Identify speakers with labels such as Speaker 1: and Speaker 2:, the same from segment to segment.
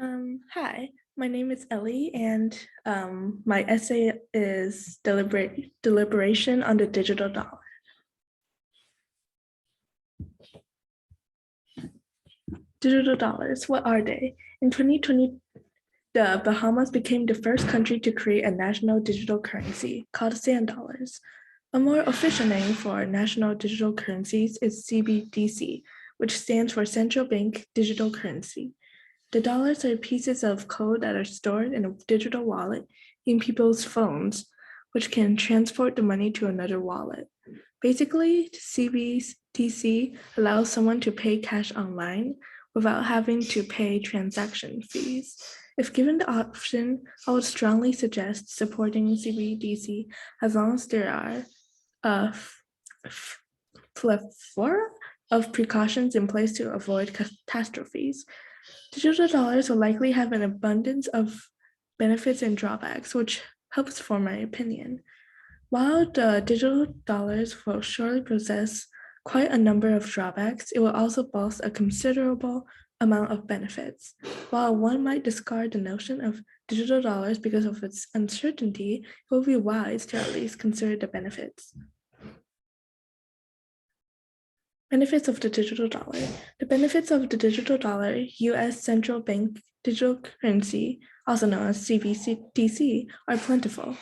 Speaker 1: Hi, my name is Elly, and my essay is Deliberation on the Digital Dollar. Digital dollars, what are they? In 2020, the Bahamas became the first country to create a national digital currency called sand dollars. A more official name for national digital currencies is CBDC, which stands for Central Bank Digital Currency. The dollars are pieces of code that are stored in a digital wallet in people's phones, which can transport the money to another wallet. Basically, CBDC allows someone to pay cash online without having to pay transaction fees. If given the option, I would strongly suggest supporting CBDC as long as there are a plethora of precautions in place to avoid catastrophes. Digital dollars will likely have an abundance of benefits and drawbacks, which helps form my opinion. While the digital dollars will surely possess quite a number of drawbacks, it will also boast a considerable amount of benefits. While one might discard the notion of digital dollars because of its uncertainty, it will be wise to at least consider the benefits. Benefits of the digital dollar. The benefits of the digital dollar, U.S. central bank digital currency, also known as CBDC, are plentiful.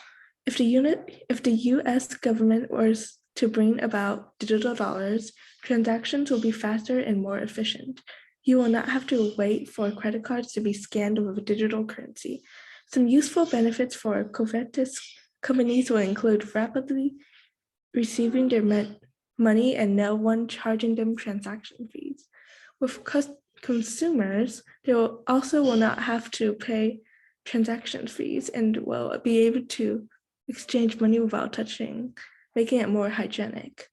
Speaker 1: If the U.S. government was to bring about digital dollars, transactions will be faster and more efficient. You will not have to wait for credit cards to be scanned with a digital currency. Some useful benefits for covetous companies will include rapidly receiving their money and no one charging them transaction fees. With consumers, they will not have to pay transaction fees and will be able to exchange money without touching, making it more hygienic.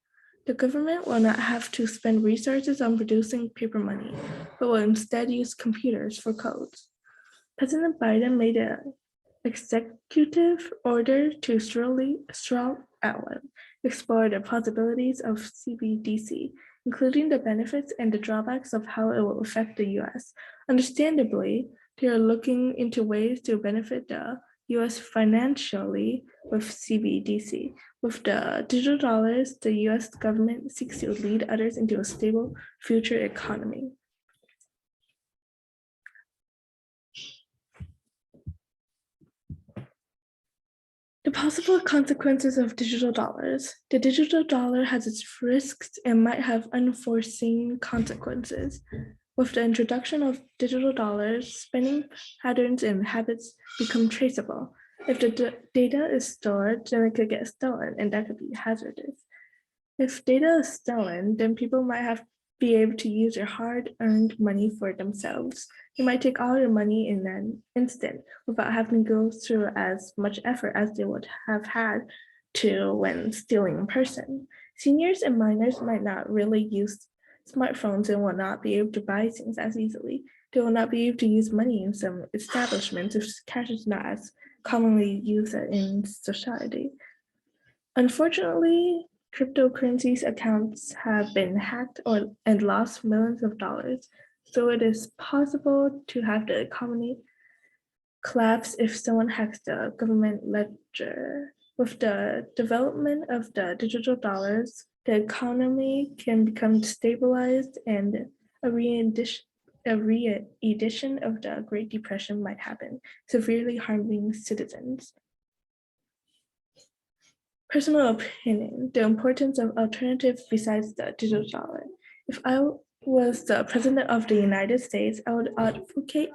Speaker 1: The government will not have to spend resources on producing paper money, but will instead use computers for codes. President Biden made an executive order to explore the possibilities of CBDC, including the benefits and the drawbacks of how it will affect the US. Understandably, they are looking into ways to benefit the US financially with CBDC. With the digital dollars, the US government seeks to lead others into a stable future economy. The possible consequences of digital dollars. The digital dollar has its risks and might have unforeseen consequences. With the introduction of digital dollars, spending patterns and habits become traceable. If the data is stored, then it could get stolen, and that could be hazardous. If data is stolen, then people might be able to use their hard-earned money for themselves. They might take all your money in an instant without having to go through as much effort as they would have had to when stealing in person. Seniors and minors might not really use smartphones and will not be able to buy things as easily. They will not be able to use money in some establishments if cash is not as commonly used in society. Unfortunately, cryptocurrencies accounts have been hacked and lost millions of dollars, so it is possible to have the economy collapse if someone hacks the government ledger. With the development of the digital dollars, the economy can become stabilized and a re-edition of the Great Depression might happen, severely harming citizens. Personal opinion, the importance of alternatives besides the digital dollar. If I was the president of the United States, I would advocate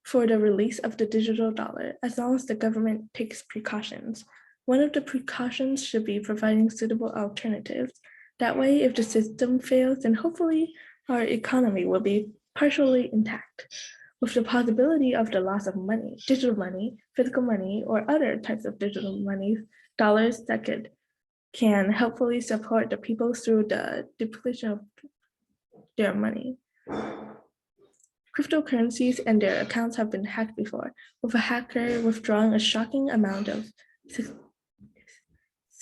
Speaker 1: for the release of the digital dollar as long as the government takes precautions. One of the precautions should be providing suitable alternatives. That way, if the system fails, then hopefully our economy will be partially intact. With the possibility of the loss of money, digital money, physical money, or other types of digital money, dollars that can helpfully support the people through the depletion of their money. Cryptocurrencies and their accounts have been hacked before, with a hacker withdrawing a shocking amount of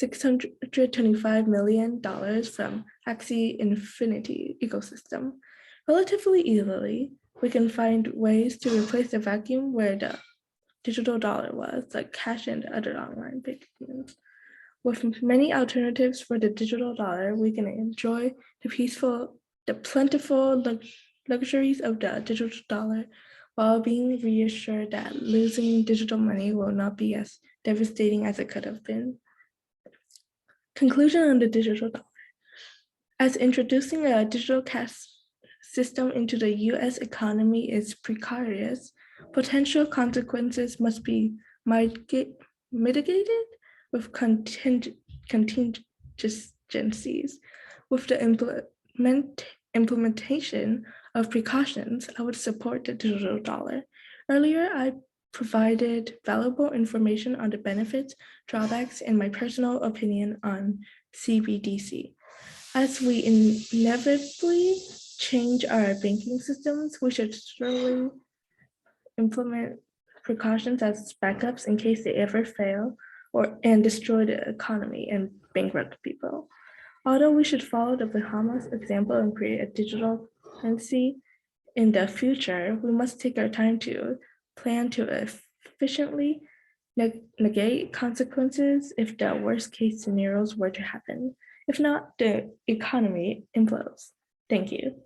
Speaker 1: $625 million from Axie Infinity ecosystem relatively easily. we can find ways to replace the vacuum where the digital dollar was, like cash and other online payments. With many alternatives for the digital dollar, we can enjoy the plentiful luxuries of the digital dollar while being reassured that losing digital money will not be as devastating as it could have been. Conclusion on the digital dollar. As introducing a digital cash system into the US economy is precarious, potential consequences must be mitigated with contingencies. With the implementation of precautions, I would support the digital dollar. Earlier, I provided valuable information on the benefits, drawbacks, and my personal opinion on CBDC. As we inevitably change our banking systems, we should surely implement precautions as backups in case they ever fail and destroy the economy and bankrupt people. Although we should follow the Bahamas example and create a digital currency in the future, we must take our time to plan to efficiently negate consequences if the worst case scenarios were to happen. If not, the economy implodes. Thank you.